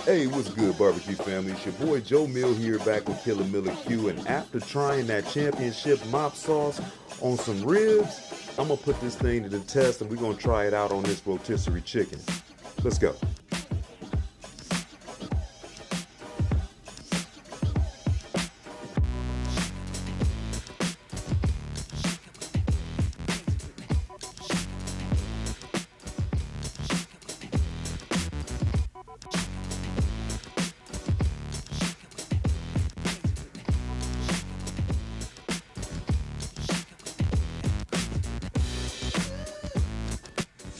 Hey, what's good, barbecue family? It's your boy Joe Mill here, back with Killer Miller Q. And after trying that championship mop sauce on some ribs, I'm gonna put this thing to the test and we're gonna try it out on this rotisserie chicken. Let's go.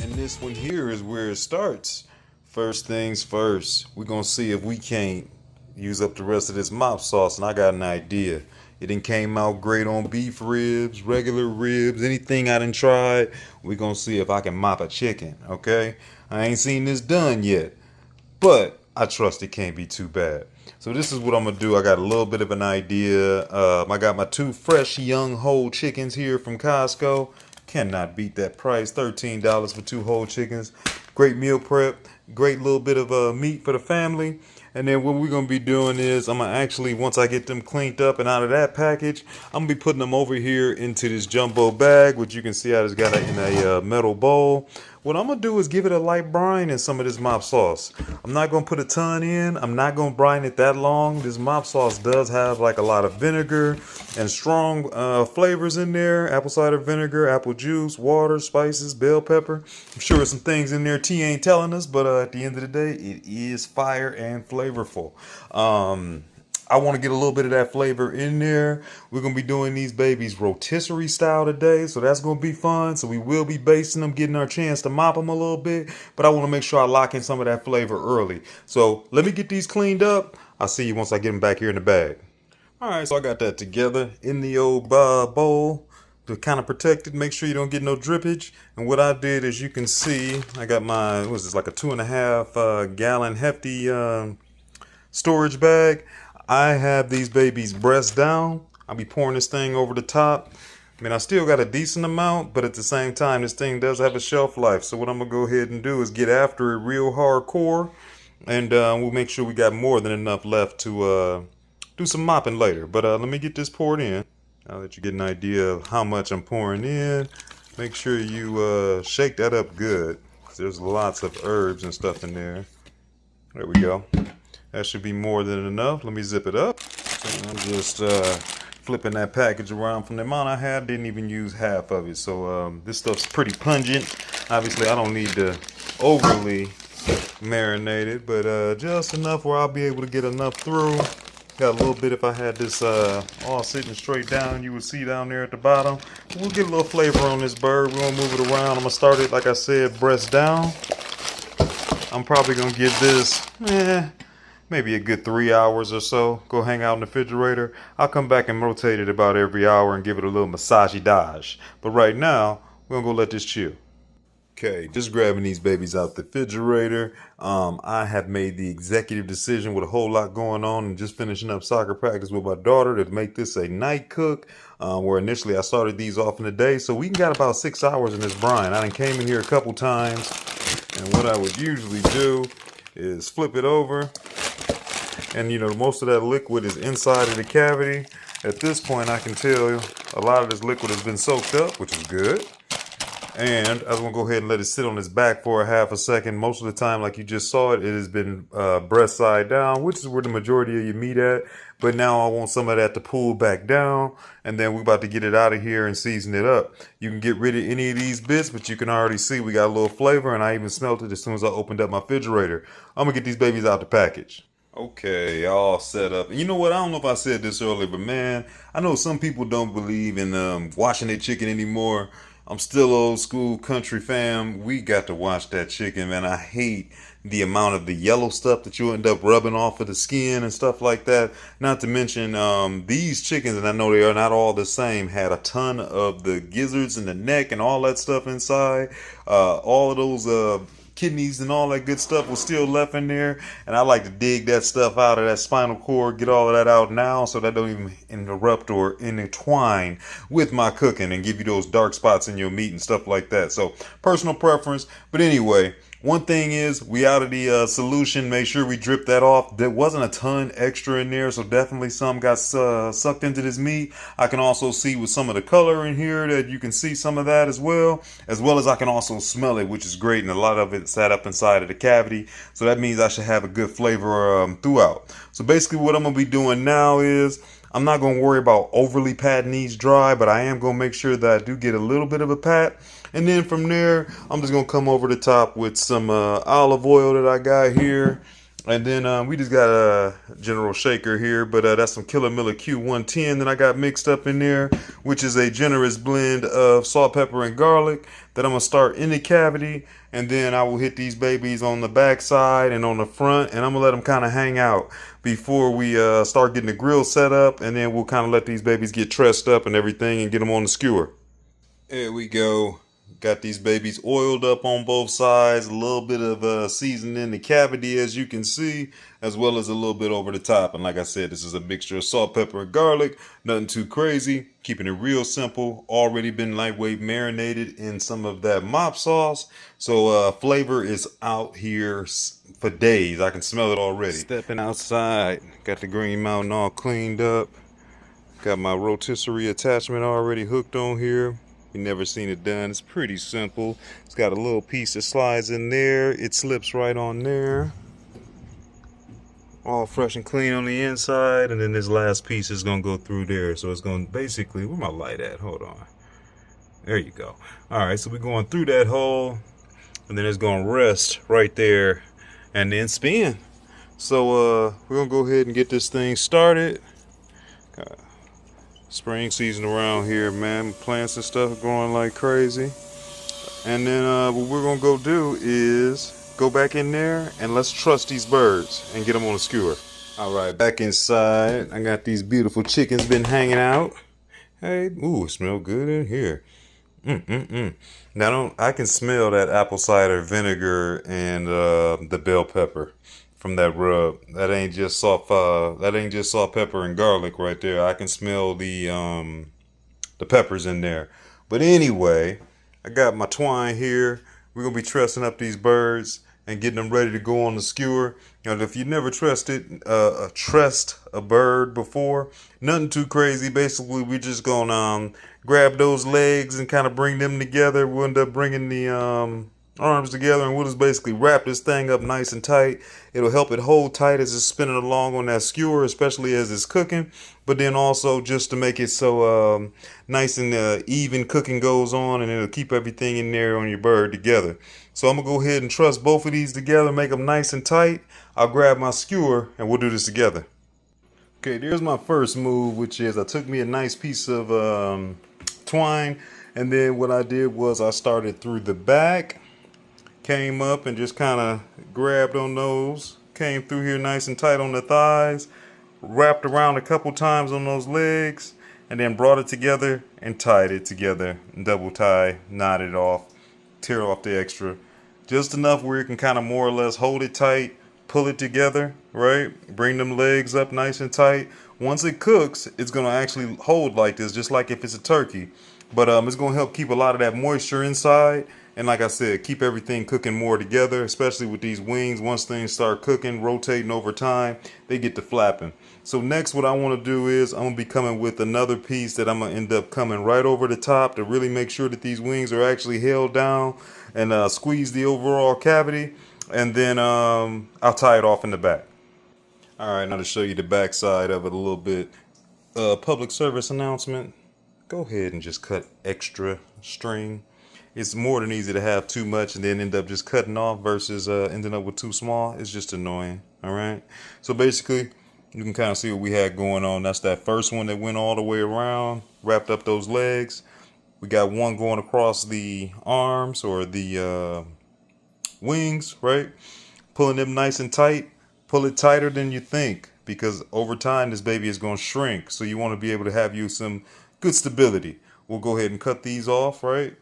And this one here is where it starts. First things first, we're gonna see if we can't use up the rest of this mop sauce, and I got an idea. It done came out great on beef ribs, regular ribs, anything I done tried. We're gonna see if I can mop a chicken, okay? I ain't seen this done yet, but I trust it can't be too bad. So this is what I'm gonna do. I got a little bit of an idea. I got my two fresh young whole chickens here from Costco. Cannot beat that price. $13 for two whole chickens. Great meal prep. Great little bit of meat for the family. And then what we're going to be doing is I'm going to actually, once I get them cleaned up and out of that package, I'm going to be putting them over here into this jumbo bag, which you can see I just got it in a metal bowl. What I'm going to do is give it a light brine in some of this mop sauce. I'm not going to put a ton in. I'm not going to brine it that long. This mop sauce does have like a lot of vinegar and strong flavors in there. Apple cider vinegar, apple juice, water, spices, bell pepper. I'm sure there's some things in there T ain't telling us, but at the end of the day, it is fire and flavorful. I want to get a little bit of that flavor in there. We're going to be doing these babies rotisserie style today, so that's going to be fun. So we will be basting them, getting our chance to mop them a little bit, but I want to make sure I lock in some of that flavor early. So let me get these cleaned up. I'll see you once I get them back here in the bag. All right, so I got that together in the old bowl to kind of protect it, make sure you don't get no drippage. And what I did, as you can see, I got my, what was this, like a 2.5 gallon hefty storage bag. I have these babies breast down. I'll be pouring this thing over the top. I mean, I still got a decent amount, but at the same time, this thing does have a shelf life. So what I'm gonna go ahead and do is get after it real hardcore, and we'll make sure we got more than enough left to do some mopping later. But let me get this poured in. I'll let you get an idea of how much I'm pouring in. Make sure you shake that up good, 'cause there's lots of herbs and stuff in there. There we go. That should be more than enough. Let me zip it up. So I'm just flipping that package around. From the amount I had, didn't even use half of it. So this stuff's pretty pungent. Obviously, I don't need to overly marinate it, but just enough where I'll be able to get enough through. Got a little bit. If I had this all sitting straight down, you would see down there at the bottom. We'll get a little flavor on this bird. We're gonna move it around. I'm gonna start it, like I said, breast down. I'm probably gonna give this maybe a good 3 hours or so. Go hang out in the refrigerator. I'll come back and rotate it about every hour and give it a little massagey dodge. But right now, we're gonna go let this chill. Okay, just grabbing these babies out the refrigerator. I have made the executive decision with a whole lot going on and just finishing up soccer practice with my daughter to make this a night cook. Where initially I started these off in the day. So we got about 6 hours in this brine. I done came in here a couple times. And what I would usually do is flip it over. And you know, most of that liquid is inside of the cavity. At this point, I can tell a lot of this liquid has been soaked up, which is good. And I'm gonna go ahead and let it sit on its back for a half a second. Most of the time, like you just saw it, it has been breast side down, which is where the majority of your meat at. But now I want some of that to pull back down, and then we're about to get it out of here and season it up. You can get rid of any of these bits, but you can already see we got a little flavor, and I even smelled it as soon as I opened up my refrigerator. I'm gonna get these babies out the package. Okay, all set up. And you know what? I don't know if I said this earlier, but man, I know some people don't believe in washing their chicken anymore. I'm still old school country fam. We got to wash that chicken, man. I hate the amount of the yellow stuff that you end up rubbing off of the skin and stuff like that. Not to mention these chickens, and I know they are not all the same, had a ton of the gizzards in the neck and all that stuff inside. All of those kidneys and all that good stuff was still left in there, and I like to dig that stuff out of that spinal cord, get all of that out now so that don't even interrupt or intertwine with my cooking and give you those dark spots in your meat and stuff like that. So personal preference, but anyway, One thing is, we out of the solution. Make sure we drip that off. There wasn't a ton extra in there, so definitely some got sucked into this meat. I can also see with some of the color in here that you can see some of that as well as I can also smell it, which is great. And a lot of it sat up inside of the cavity, so that means I should have a good flavor throughout. So basically, what I'm gonna be doing now is, I'm not going to worry about overly patting these dry, but I am going to make sure that I do get a little bit of a pat. And then from there, I'm just going to come over the top with some olive oil that I got here. And then we just got a general shaker here, but that's some Killer Miller Q110 that I got mixed up in there, which is a generous blend of salt, pepper, and garlic that I'm going to start in the cavity. And then I will hit these babies on the back side and on the front, and I'm going to let them kind of hang out before we start getting the grill set up. And then we'll kind of let these babies get trussed up and everything and get them on the skewer. There we go. Got these babies oiled up on both sides, a little bit of seasoning in the cavity, as you can see, as well as a little bit over the top. And like I said, this is a mixture of salt, pepper, and garlic. Nothing too crazy. Keeping it real simple. Already been lightweight marinated in some of that mop sauce. So flavor is out here for days. I can smell it already. Stepping outside. Got the Green Mountain all cleaned up. Got my rotisserie attachment already hooked on here. You never seen it done. It's pretty simple. It's got a little piece that slides in there. It slips right on there. All fresh and clean on the inside. And then this last piece is going to go through there. So it's going to basically, where my light at? Hold on. There you go. All right, so we're going through that hole. And then it's going to rest right there. And then spin. So we're going to go ahead and get this thing started. Spring season around here, man. Plants and stuff are growing like crazy. And then what we're gonna go do is go back in there and let's truss these birds and get them on the skewer. All right, back inside. I got these beautiful chickens been hanging out. Hey, ooh, it smells good in here. Now I can smell that apple cider vinegar and the bell pepper from that rub. That ain't just salt. That ain't just salt, pepper, and garlic right there. I can smell the peppers in there. But anyway, I got my twine here. We're gonna be trussing up these birds and getting them ready to go on the skewer. You know, if you never trussed a bird before, nothing too crazy. Basically, we're just gonna grab those legs and kind of bring them together. We'll end up bringing the arms together, and we'll just basically wrap this thing up nice and tight. It'll help it hold tight as it's spinning along on that skewer, especially as it's cooking, but then also just to make it so nice and even cooking goes on, and it'll keep everything in there on your bird together. So I'm gonna go ahead and truss both of these together, make them nice and tight. I'll grab my skewer and we'll do this together. Okay, there's my first move, which is I took me a nice piece of twine, and then what I did was I started through the back, came up and just kind of grabbed on those, came through here nice and tight on the thighs, wrapped around a couple times on those legs, and then brought it together and tied it together. Double tie, knot it off, tear off the extra. Just enough where you can kind of more or less hold it tight, pull it together, right? Bring them legs up nice and tight. Once it cooks, it's going to actually hold like this, just like if it's a turkey. But it's going to help keep a lot of that moisture inside. And like I said, keep everything cooking more together, especially with these wings. Once things start cooking, rotating over time, they get to flapping. So next, what I want to do is I'm going to be coming with another piece that I'm going to end up coming right over the top to really make sure that these wings are actually held down and squeeze the overall cavity. And then I'll tie it off in the back. All right, now to show you the back side of it a little bit. Public service announcement. Go ahead and just cut extra string. It's more than easy to have too much and then end up just cutting off versus ending up with too small. It's just annoying. All right. So basically, you can kind of see what we had going on. That's that first one that went all the way around, wrapped up those legs. We got one going across the arms or the wings, right? Pulling them nice and tight. Pull it tighter than you think, because over time this baby is going to shrink. So you want to be able to have you some good stability. We'll go ahead and cut these off, right?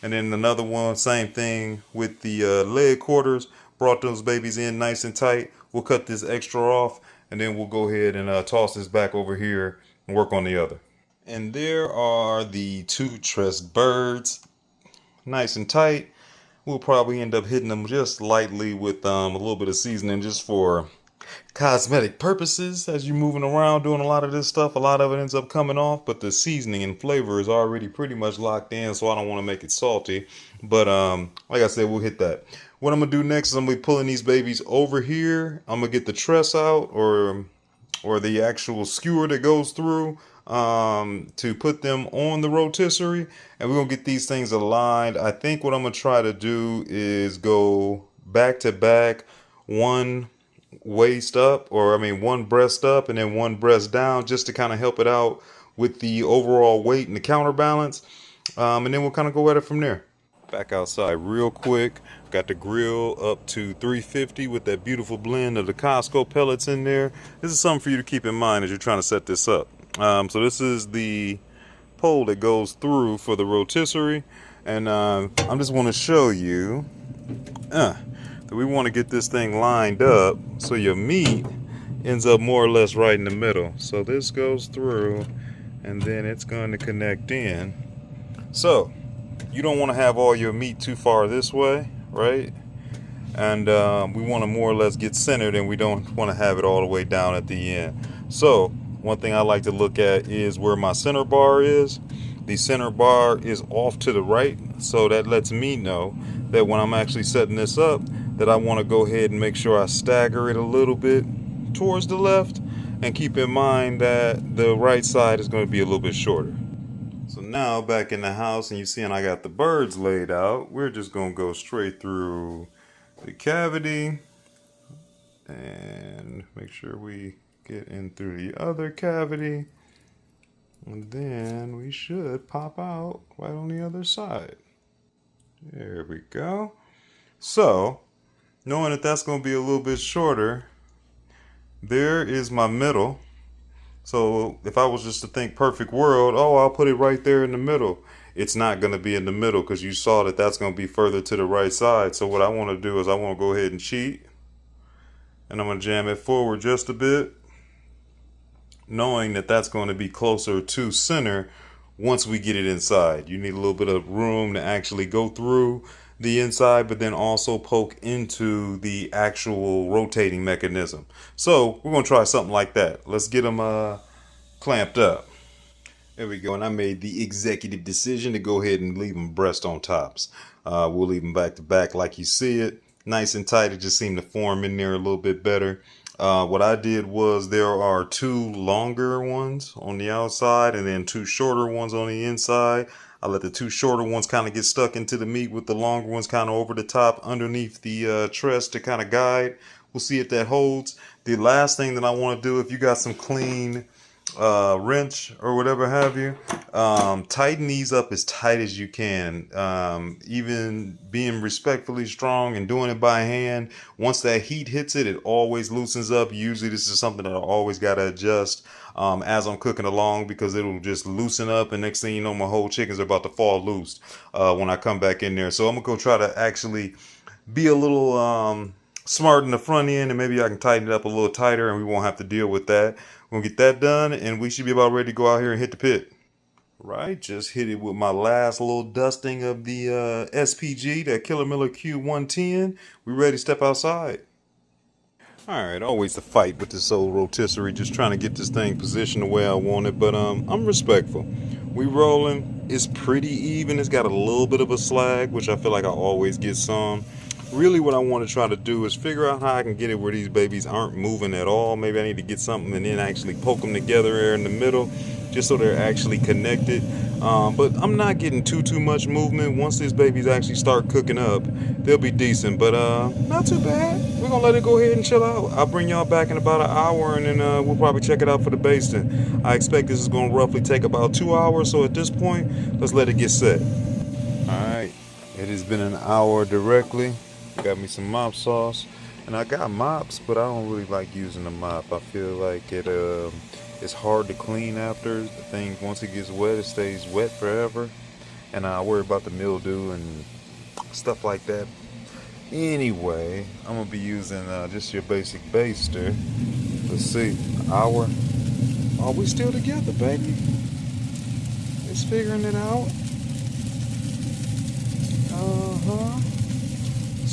And then another one, same thing with the leg quarters. Brought those babies in nice and tight. We'll cut this extra off, and then we'll go ahead and toss this back over here and work on the other. And there are the two trussed birds, nice and tight. we'll probably end up hitting them just lightly with a little bit of seasoning just for cosmetic purposes. As you're moving around doing a lot of this stuff, a lot of it ends up coming off, but the seasoning and flavor is already pretty much locked in, so I don't want to make it salty. But like I said, we'll hit that. What I'm gonna do next is I'm gonna be pulling these babies over here. I'm gonna get the truss out, or the actual skewer that goes through, to put them on the rotisserie, and we're gonna get these things aligned. I think what I'm gonna try to do is go back to back, one waist up, or I mean one breast up and then one breast down, just to kind of help it out with the overall weight and the counterbalance, and then we'll kind of go at it from there. Back outside real quick. Got the grill up to 350 with that beautiful blend of the Costco pellets in there. This is something for you to keep in mind as you're trying to set this up. So this is the pole that goes through for the rotisserie, and I just want to show you that we want to get this thing lined up so your meat ends up more or less right in the middle. So this goes through, and then it's going to connect in. So you don't want to have all your meat too far this way, right? And we want to more or less get centered, and we don't want to have it all the way down at the end. So one thing I like to look at is where my center bar is. The center bar is off to the right, so that lets me know that when I'm actually setting this up, that I want to go ahead and make sure I stagger it a little bit towards the left, and keep in mind that the right side is going to be a little bit shorter. So now back in the house, and you see, and I got the birds laid out. We're just going to go straight through the cavity and make sure we get in through the other cavity, and then we should pop out right on the other side. There we go. So knowing that that's going to be a little bit shorter, there is my middle. So if I was just to think perfect world, oh, I'll put it right there in the middle. It's not going to be in the middle because you saw that that's going to be further to the right side. So what I want to do is I want to go ahead and cheat, and I'm going to jam it forward just a bit, knowing that that's going to be closer to center once we get it inside. You need a little bit of room to actually go through the inside, but then also poke into the actual rotating mechanism. So we're going to try something like that. Let's get them clamped up. There we go. And I made the executive decision to go ahead and leave them breast on tops. We'll leave them back to back like you see it. Nice and tight. It just seemed to form in there a little bit better. What I did was there are two longer ones on the outside and then two shorter ones on the inside. I let the two shorter ones kind of get stuck into the meat with the longer ones kind of over the top underneath the truss to kind of guide. We'll see if that holds. The last thing that I want to do, if you got some clean wrench or whatever have you, tighten these up as tight as you can. Even being respectfully strong and doing it by hand, once that heat hits it, it always loosens up. Usually this is something that I always got to adjust as I'm cooking along, because it'll just loosen up, and next thing you know, my whole chickens are about to fall loose when I come back in there. So I'm gonna go try to actually be a little smart in the front end, and maybe I can tighten it up a little tighter, and we won't have to deal with that. We'll get that done, and we should be about ready to go out here and hit the pit. Right, just hit it with my last little dusting of the SPG, that Killer Miller Q110. We ready to step outside. Alright, always the fight with this old rotisserie, just trying to get this thing positioned the way I want it, but I'm respectful. We rolling. It's pretty even. It's got a little bit of a slag, which I feel like I always get some. Really what I want to try to do is figure out how I can get it where these babies aren't moving at all. Maybe I need to get something and then actually poke them together there in the middle, just so they're actually connected. But I'm not getting too much movement. Once these babies actually start cooking up, they'll be decent, but not too bad. We're gonna let it go ahead and chill out. I'll bring y'all back in about an hour, and then we'll probably check it out for the basting. I expect this is gonna roughly take about 2 hours, so at this point, let's let it get set. Alright, it has been an hour directly. Got me some mop sauce, and I got mops, but I don't really like using the mop. I feel like it's hard to clean after. The thing, once it gets wet, it stays wet forever, and I worry about the mildew and stuff like that. Anyway, I'm gonna be using just your basic baster. Let's see, hour. Are we still together, baby? It's figuring it out.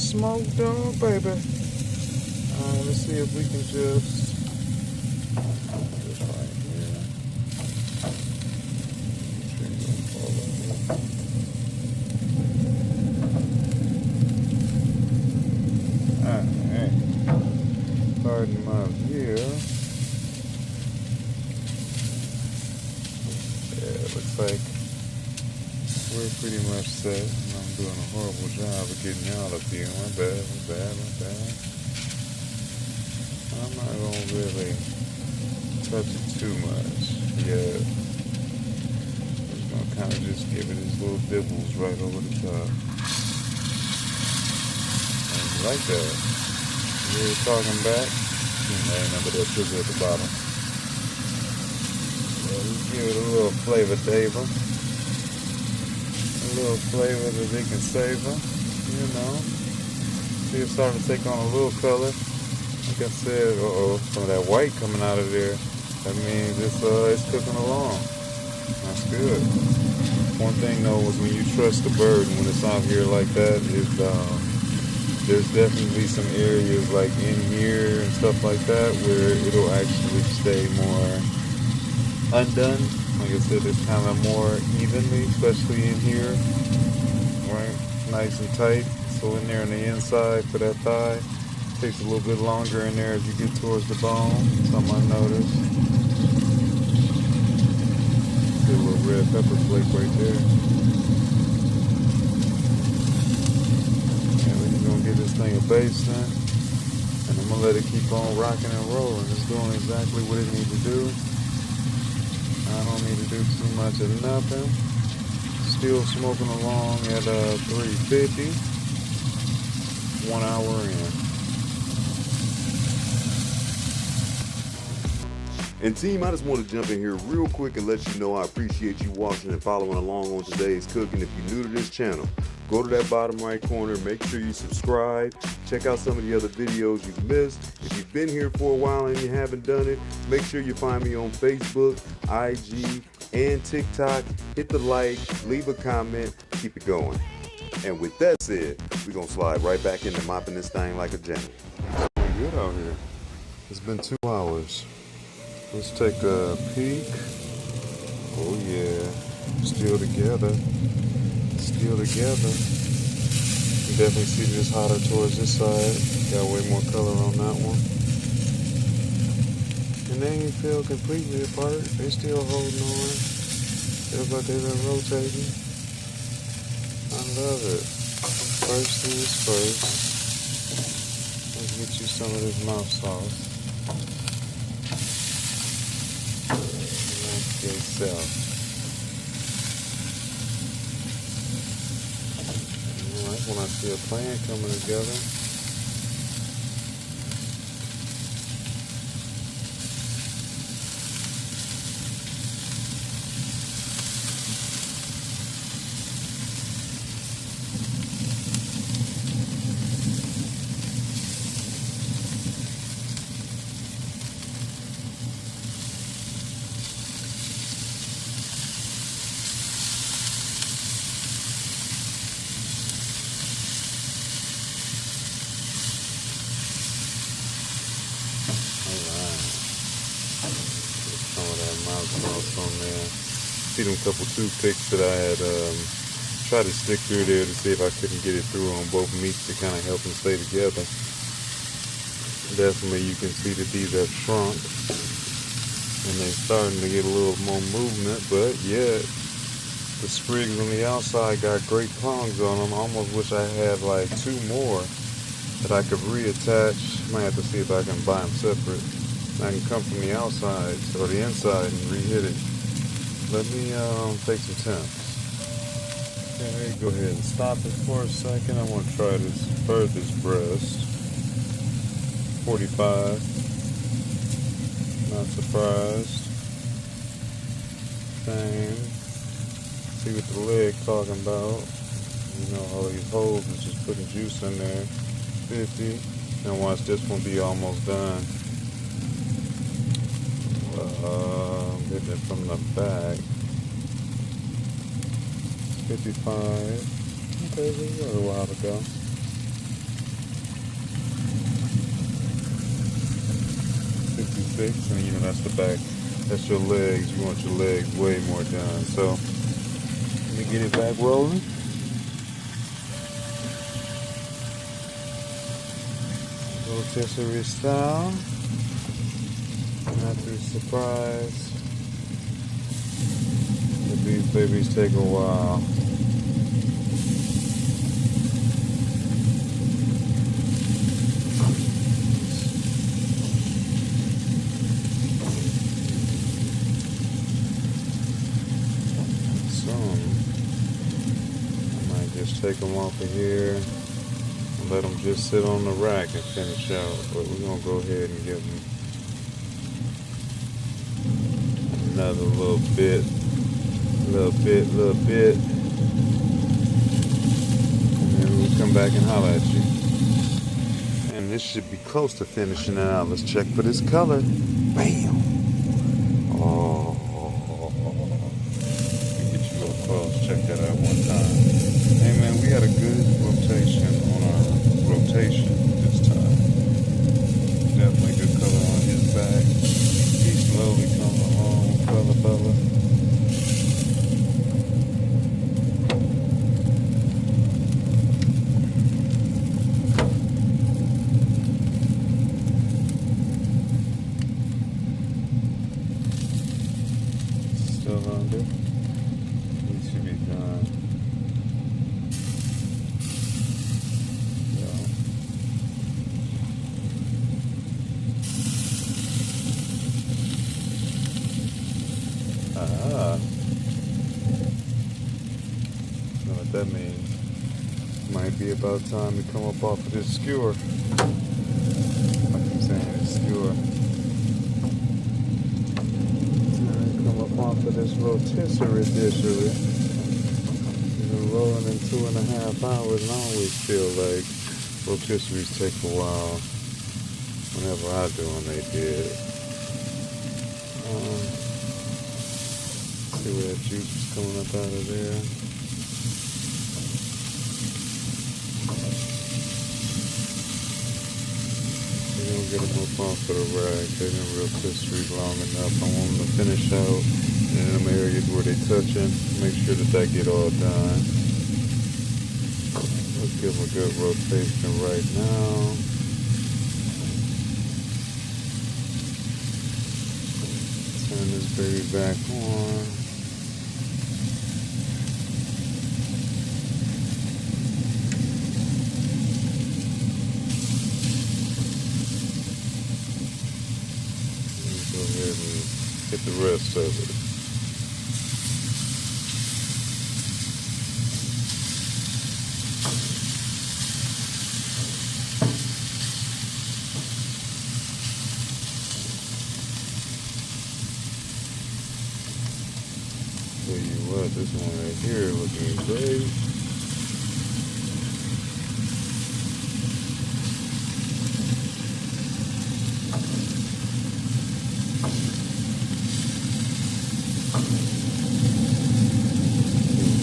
smoke, dog, baby. Alright, let's see if we can just right here. Alright. Pardon my view. Yeah, it looks like we're pretty much set. I'm doing a horrible job of getting y'all up here. My bad. I'm not gonna really touch it too much yet. I'm gonna kind of just give it his little dibbles right over the top. And like that. You're talking back. There ain't nothing but that sugar at the bottom. Yeah, we give it a little flavor, Dave. A little flavor that they can savor, you know. See, it's starting to take on a little color. Like I said, some of that white coming out of there. That means it's cooking along. That's good. One thing though is when you trust the bird, and when it's out here like that, is there's definitely some areas like in here and stuff like that where it'll actually stay more undone. Like I said, it's kind of more evenly, especially in here, right? Nice and tight. So in there on the inside for that thigh, takes a little bit longer in there as you get towards the bone. Something I noticed. Get a little red pepper flake right there. And we're just gonna get this thing a base now, and I'm gonna let it keep on rocking and rolling. It's doing exactly what it needs to do. I don't need to do too much of nothing. Still smoking along at 350. 1 hour in. And team, I just want to jump in here real quick and let you know I appreciate you watching and following along on today's cooking. If you're new to this channel, go to that bottom right corner, make sure you subscribe, check out some of the other videos you've missed. If you've been here for a while and you haven't done it, make sure you find me on Facebook, IG, and TikTok. Hit the like, leave a comment, keep it going. And with that said, we're going to slide right back into mopping this thing like a gentleman. Good out here. It's been 2 hours. Let's take a peek. Oh yeah, still together. Still together. You can definitely see this hotter towards this side. Got way more color on that one. And they ain't feel completely apart. They still holding on. Feels like they've been rotating. I love it. First things first. Let's get you some of this mouth sauce. Itself. Alright, when I see a plan coming together. On there. See them couple toothpicks that I had tried to stick through there to see if I couldn't get it through on both meats to kind of help them stay together. Definitely you can see that these have shrunk and they're starting to get a little more movement, but yet the sprigs on the outside got great prongs on them. I almost wish I had like 2 more that I could reattach. Might have to see if I can buy them separate. I can come from the outside or the inside and re-hit it. Let me take some temps. Okay, go ahead and stop it for a second. I want to try this furthest breast. 45. Not surprised. Same. See what the leg talking about. You know, all these holes is just putting juice in there. 50. And watch this one be almost done. Getting it from the back. 55. Okay, we got a while to go. fixed, and you know that's the back. That's your legs. You want your legs way more done. So let me get it back rolling. Rotisserie style. Not too surprised. But these babies take a while. Just take them off of here and let them just sit on the rack and finish out. But we're going to go ahead and give them another little bit. And then we'll come back and holler at you. And this should be close to finishing it out. Let's check for this color. Bam! Oh. Let me get you a little close. Check that out one time. Hey man, we had a good rotation on our rotation this time. Definitely good color on his back. He's slowly coming along, fella. Still under. He should be done. Know what that means. Might be about time to come up off of this skewer. I keep saying it's skewer. Time to come up off of this rotisserie dishery. We've been rolling in 2.5 hours, and I always feel like rotisseries take a while. Whenever I do them, they did. See where that juice is coming up out of there. We're gonna get them up off of the rack. They've been rotisserie long enough. I want them to finish out in them areas where they're touching. Make sure that get all done. Let's give them a good rotation right now. Turn this baby back on. Go ahead and get the rest of it. Tell you what, this one right here looking great.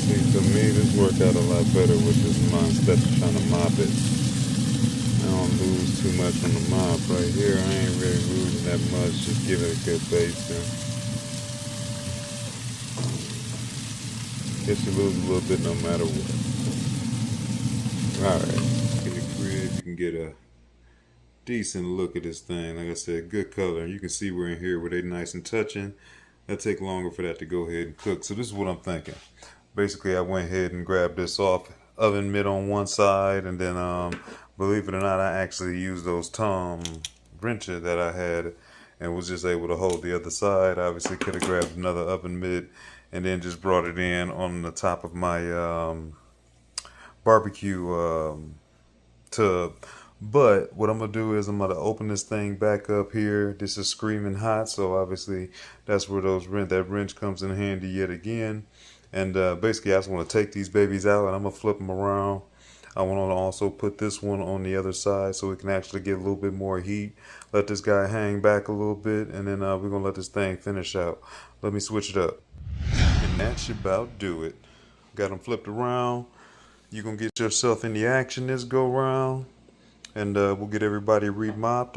See, for me, this worked out a lot better with this mop instead of trying to mop it. I don't lose too much on the mop right here. I ain't really losing that much. Just give it a good basting. Guess you lose a little bit no matter what. Alright, in the crib you can get a decent look at this thing. Like I said, good color. You can see we're in here where they nice and touching. That'll take longer for that to go ahead and cook. So this is what I'm thinking. Basically, I went ahead and grabbed this off oven mitt on one side, and then believe it or not, I actually used those Tom wrenches that I had and was just able to hold the other side. I obviously could have grabbed another oven mitt and then just brought it in on the top of my barbecue tub. But what I'm gonna do is I'm gonna open this thing back up here. This is screaming hot, so obviously that's where that wrench comes in handy yet again. And basically I just want to take these babies out and I'm gonna flip them around. I want to also put this one on the other side so we can actually get a little bit more heat. Let this guy hang back a little bit, and then we're gonna let this thing finish out. Let me switch it up. And that should about do it. Got them flipped around. You're gonna get yourself in the action this go round, and we'll get everybody remopped.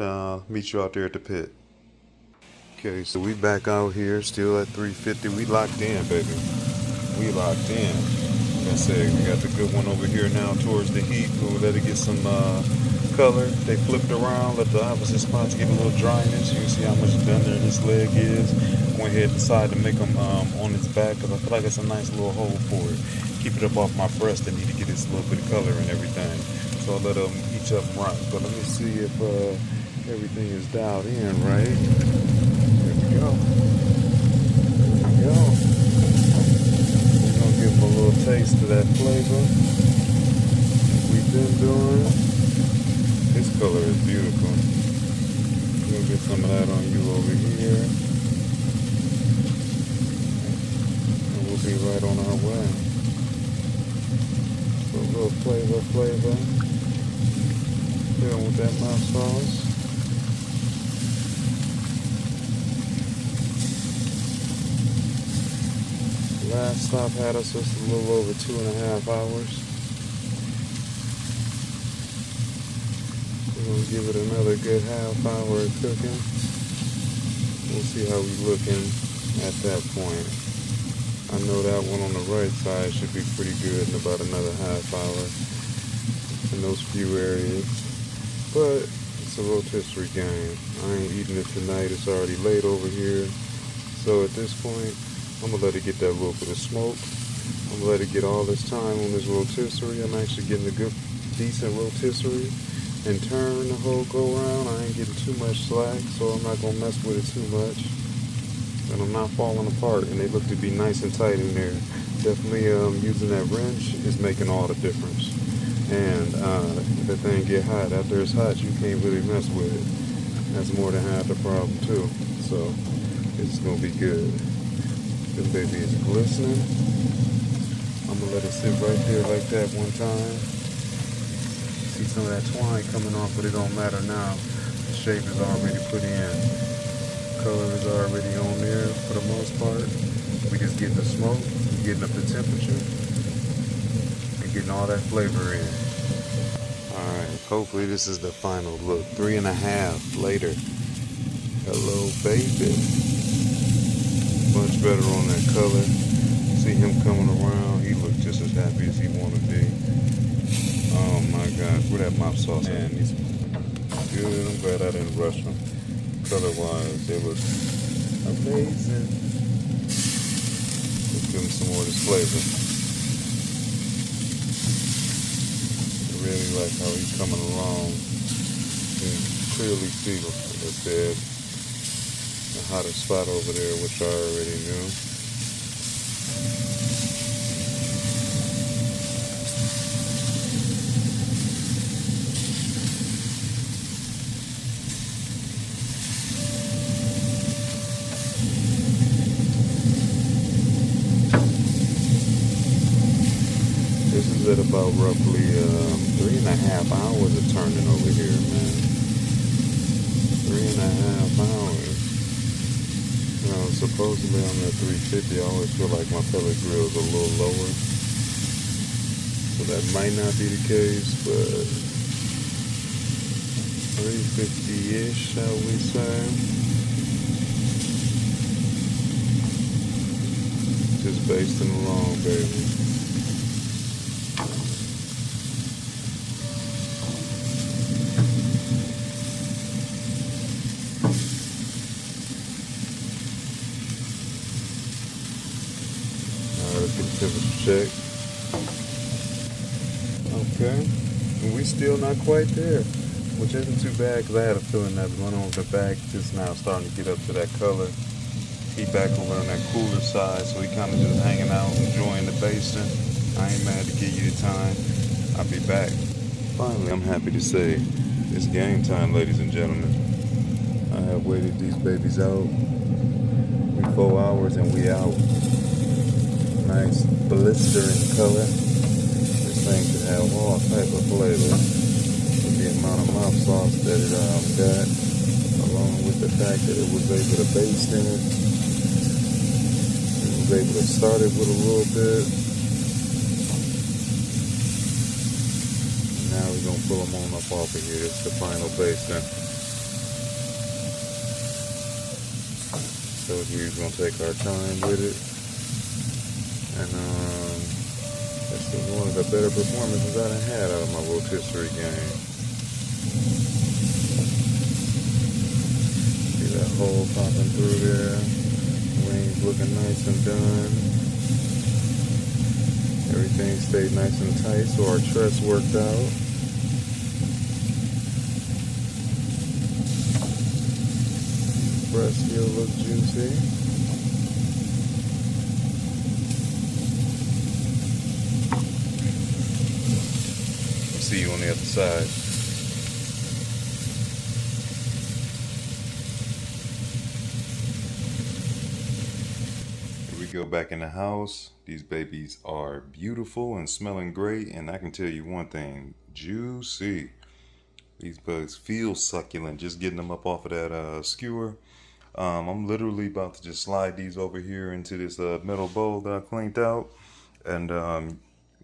Meet you out there at the pit. Okay, so we back out here, still at 350. We locked in, baby. We locked in. Like I said, we got the good one over here now towards the heat. We'll let it get some color. They flipped around, let the opposite spots get a little dryness. You can see how much dunder this leg is. Went ahead and decided to make them on its back because I feel like it's a nice little hole for it. Keep it up off my breast. I need to get this little bit of color and everything. So I'll let each of them rock. But let me see if everything is dialed in right. There we go. There we go. We're going to give them a little taste of that flavor we've been doing. This color is beautiful. We'll get some of that on you over here. And we'll be right on our way. So a little flavor. Filling with that mouth sauce. Last stop had us just a little over 2.5 hours. We're going to give it another good half hour of cooking. We'll see how we're looking at that point. I know that one on the right side should be pretty good in about another half hour in those few areas. But it's a rotisserie game. I ain't eating it tonight. It's already late over here. So at this point, I'm going to let it get that little bit of smoke. I'm going to let it get all this time on this rotisserie. I'm actually getting a good, decent rotisserie. And turn the whole go around. I ain't getting too much slack, so I'm not going to mess with it too much. And I'm not falling apart. And they look to be nice and tight in there. Definitely using that wrench is making all the difference. And if that thing get hot, after it's hot, you can't really mess with it. That's more than half the problem too. So it's going to be good. This baby is glistening. I'm going to let it sit right there like that one time. See some of that twine coming off, but it don't matter now. The shape is already put in. Color is already on there for the most part. We just getting the smoke, getting up the temperature, and getting all that flavor in. Alright, hopefully this is the final look. 3.5 later. Hello, baby. Much better on that color. See him coming around. He looked just as happy as he want to be. Oh my gosh, where that mop sauce at? He's good. I'm glad I didn't rush him. Color-wise, they look amazing. Let's give him some more of this flavor. I really like how he's coming along. You can clearly see, like I said, the hotter spot over there, which I already knew. This is at about roughly 3.5 hours of turning over here, man. 3.5 hours. You know, supposedly on that 350, I always feel like my pellet grill is a little lower. So that might not be the case, but 350-ish, shall we say. Just basting along, baby. Check. Okay. And we still not quite there, which isn't too bad because I had a feeling that one over the back just now starting to get up to that color. He back over on that cooler side, so he kind of just hanging out, enjoying the basting. I ain't mad to give you the time. I'll be back. Finally, I'm happy to say it's game time, ladies and gentlemen. I have waited these babies out. We 4 hours and we out. Nice blistering color. This thing could have all type of flavor with the amount of mouth sauce that it got, along with the fact that it was able to baste in it. It was able to start it with a little bit. Now we're gonna pull them on up off of here. It's the final basting. Told you we're gonna take our time with it, and that's one of the better performances I done had out of my rotisserie game. See that hole popping through there. Wings looking nice and done. Everything stayed nice and tight, so our truss worked out. Breast still look juicy. I'll see you on the other side. Here we go back in the house. These babies are beautiful and smelling great, and I can tell you one thing, juicy. These bugs feel succulent just getting them up off of that skewer. I'm literally about to just slide these over here into this metal bowl that I cleaned out. And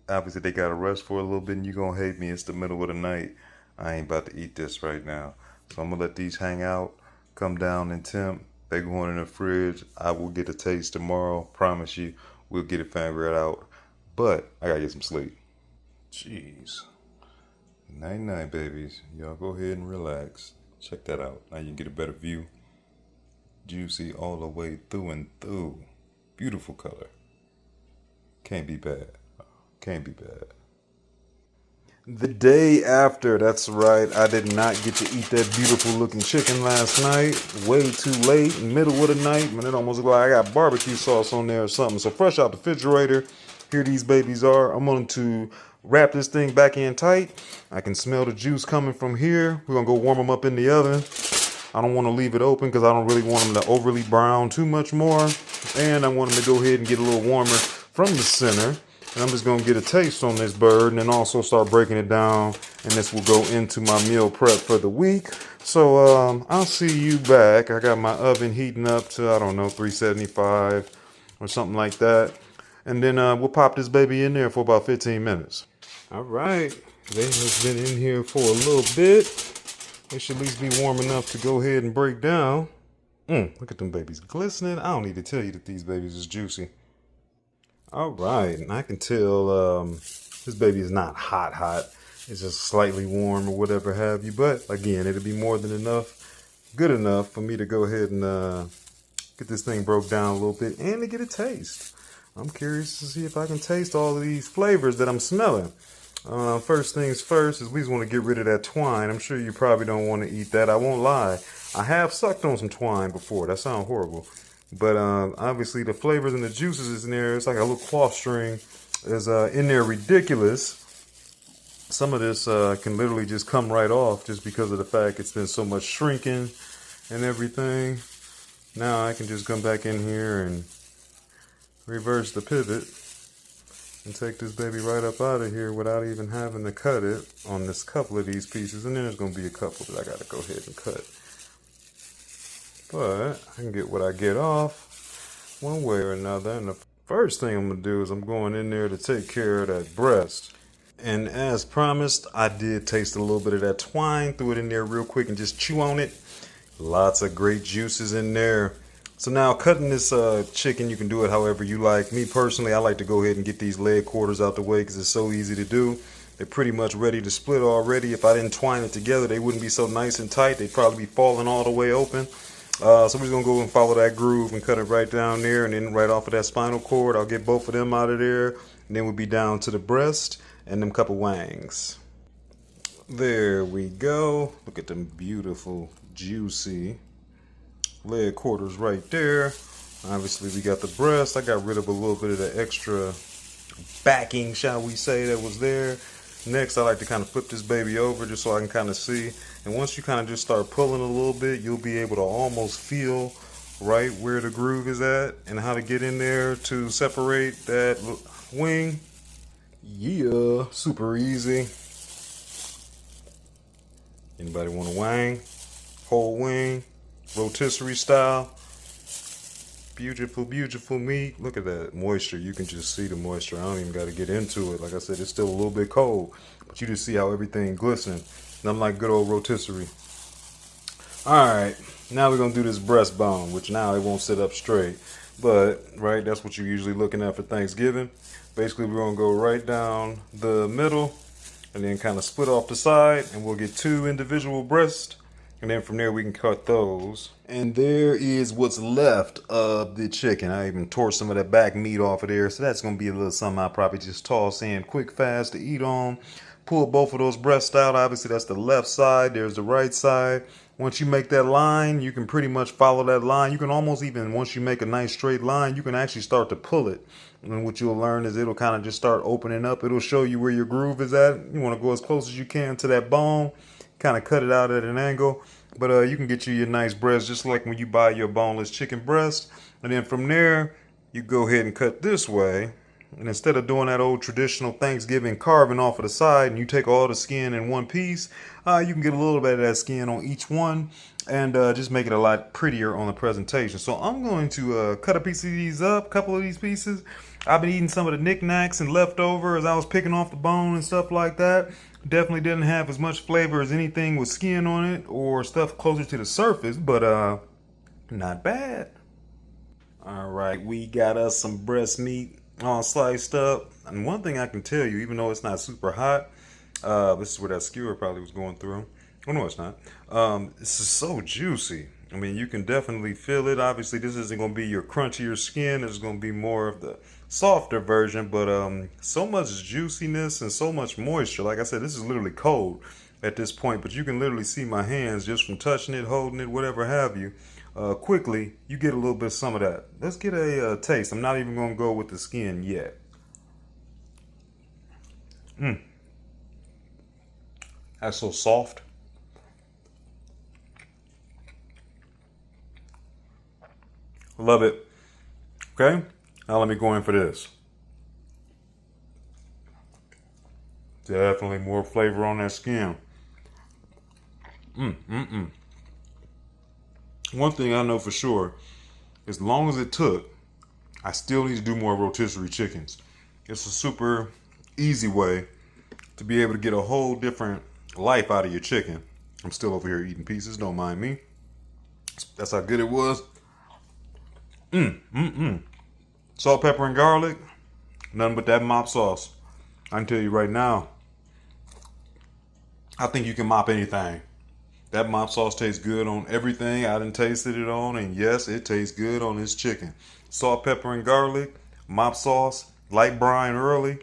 obviously they got to rest for a little bit, and you're going to hate me. It's the middle of the night. I ain't about to eat this right now. So I'm going to let these hang out, come down in temp. They going in the fridge. I will get a taste tomorrow. Promise you, we'll get it figured out. But I got to get some sleep. Jeez. Night-night, babies. Y'all go ahead and relax. Check that out. Now you can get a better view. Juicy all the way through and through. Beautiful color. Can't be bad. Can't be bad. The day after, that's right, I did not get to eat that beautiful looking chicken last night. Way too late, middle of the night. Man, it almost looked like I got barbecue sauce on there or something. So fresh out the refrigerator, here these babies are. I'm going to wrap this thing back in tight. I can smell the juice coming from here. We're going to go warm them up in the oven. I don't want to leave it open because I don't really want them to overly brown too much more. And I want them to go ahead and get a little warmer from the center. And I'm just going to get a taste on this bird and then also start breaking it down. And this will go into my meal prep for the week. So I'll see you back. I got my oven heating up to, I don't know, 375 or something like that. And then we'll pop this baby in there for about 15 minutes. All right. They have been in here for a little bit. They should at least be warm enough to go ahead and break down. Look at them babies glistening. I don't need to tell you that these babies is juicy. All right, and I can tell this baby is not hot. It's just slightly warm or whatever have you. But again, it'll be more than enough, good enough for me to go ahead and get this thing broke down a little bit and to get a taste. I'm curious to see if I can taste all of these flavors that I'm smelling. First things first is we just want to get rid of that twine. I'm sure you probably don't want to eat that. I won't lie. I have sucked on some twine before. That sounds horrible. But obviously the flavors and the juices is in there. It's like a little cloth string is in there ridiculous. Some of this can literally just come right off just because of the fact it's been so much shrinking and everything. Now I can just come back in here and reverse the pivot and take this baby right up out of here without even having to cut it on this couple of these pieces. And then there's going to be a couple that I got to go ahead and cut. But I can get what I get off one way or another. And the first thing I'm going to do is I'm going in there to take care of that breast. And as promised, I did taste a little bit of that twine. Threw it in there real quick and just chew on it. Lots of great juices in there. So now cutting this chicken, you can do it however you like. Me personally, I like to go ahead and get these leg quarters out the way because it's so easy to do. They're pretty much ready to split already. If I didn't twine it together, they wouldn't be so nice and tight. They'd probably be falling all the way open. So we're just going to go and follow that groove and cut it right down there. And then right off of that spinal cord, I'll get both of them out of there. And then we'll be down to the breast and them couple wangs. There we go. Look at them beautiful, juicy leg quarters right there. Obviously we got the breast. I got rid of a little bit of the extra backing, shall we say, that was there. Next, I like to kind of flip this baby over just so I can kind of see. And once you kind of just start pulling a little bit, you'll be able to almost feel right where the groove is at and how to get in there to separate that wing. Yeah, super easy. Anybody want a wang? Whole wing, rotisserie style. Beautiful, beautiful meat. Look at that moisture. You can just see the moisture. I don't even got to get into it. Like I said, it's still a little bit cold, but you just see how everything glistens. Nothing like good old rotisserie. Alright, now we're going to do this breastbone, which now it won't sit up straight. But, right, that's what you're usually looking at for Thanksgiving. Basically, we're going to go right down the middle and then kind of split off the side, and we'll get 2 individual breasts. And then from there, we can cut those. And there is what's left of the chicken. I even tore some of that back meat off of there. So that's going to be a little something I'll probably just toss in quick, fast to eat on. Pull both of those breasts out. Obviously, that's the left side. There's the right side. Once you make that line, you can pretty much follow that line. You can almost even, once you make a nice straight line, you can actually start to pull it. And what you'll learn is it'll kind of just start opening up. It'll show you where your groove is at. You want to go as close as you can to that bone. Kind of cut it out at an angle. But you can get you your nice breast just like when you buy your boneless chicken breast. And then from there, you go ahead and cut this way. And instead of doing that old traditional Thanksgiving carving off of the side and you take all the skin in one piece, you can get a little bit of that skin on each one and just make it a lot prettier on the presentation. So I'm going to cut a piece of these up, a couple of these pieces. I've been eating some of the knickknacks and leftovers as I was picking off the bone and stuff like that. Definitely didn't have as much flavor as anything with skin on it or stuff closer to the surface, but not bad. All right, we got us some breast meat all sliced up. And one thing I can tell you, even though it's not super hot, this is where that skewer probably was going through. Oh no, it's not. This is so juicy. I mean, you can definitely feel it. Obviously, this isn't going to be your crunchier skin. It's going to be more of the softer version, but so much juiciness and so much moisture. Like I said, this is literally cold at this point, but you can literally see my hands just from touching it, holding it, whatever have you. Quickly, you get a little bit of some of that. Let's get a taste. I'm not even going to go with the skin yet. That's so soft. Love it. Okay, now let me go in for this. Definitely more flavor on that skin. One thing I know for sure, as long as it took, I still need to do more rotisserie chickens. It's a super easy way to be able to get a whole different life out of your chicken. I'm still over here eating pieces, don't mind me. That's how good it was. Salt, pepper, and garlic. Nothing but that mop sauce. I can tell you right now, I think you can mop anything. That mop sauce tastes good on everything I done tasted it on, and yes, it tastes good on this chicken. Salt, pepper, and garlic, mop sauce, light brine early,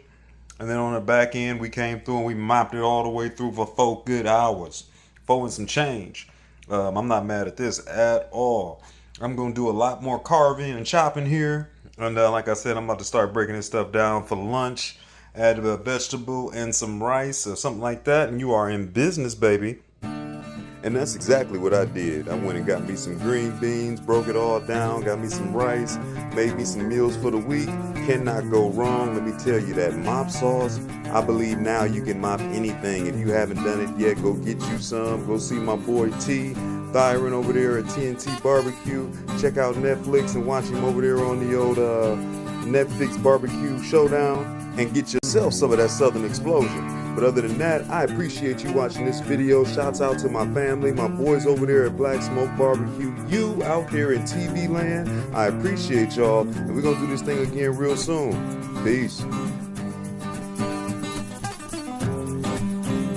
and then on the back end, we came through and we mopped it all the way through for 4 good hours. 4 and some change. I'm not mad at this at all. I'm going to do a lot more carving and chopping here. And like I said, I'm about to start breaking this stuff down for lunch. Add a vegetable and some rice or something like that. And you are in business, baby. And that's exactly what I did. I went and got me some green beans, broke it all down, got me some rice, made me some meals for the week. Cannot go wrong. Let me tell you, that mop sauce, I believe now you can mop anything. If you haven't done it yet, go get you some. Go see my boy T. Thyron over there at TNT Barbecue. Check out Netflix and watch him over there on the old Netflix Barbecue Showdown. And get yourself some of that Southern Explosion. But other than that, I appreciate you watching this video. Shouts out to my family, my boys over there at Black Smoke Barbecue. You out there in TV land, I appreciate y'all. And we're going to do this thing again real soon. Peace.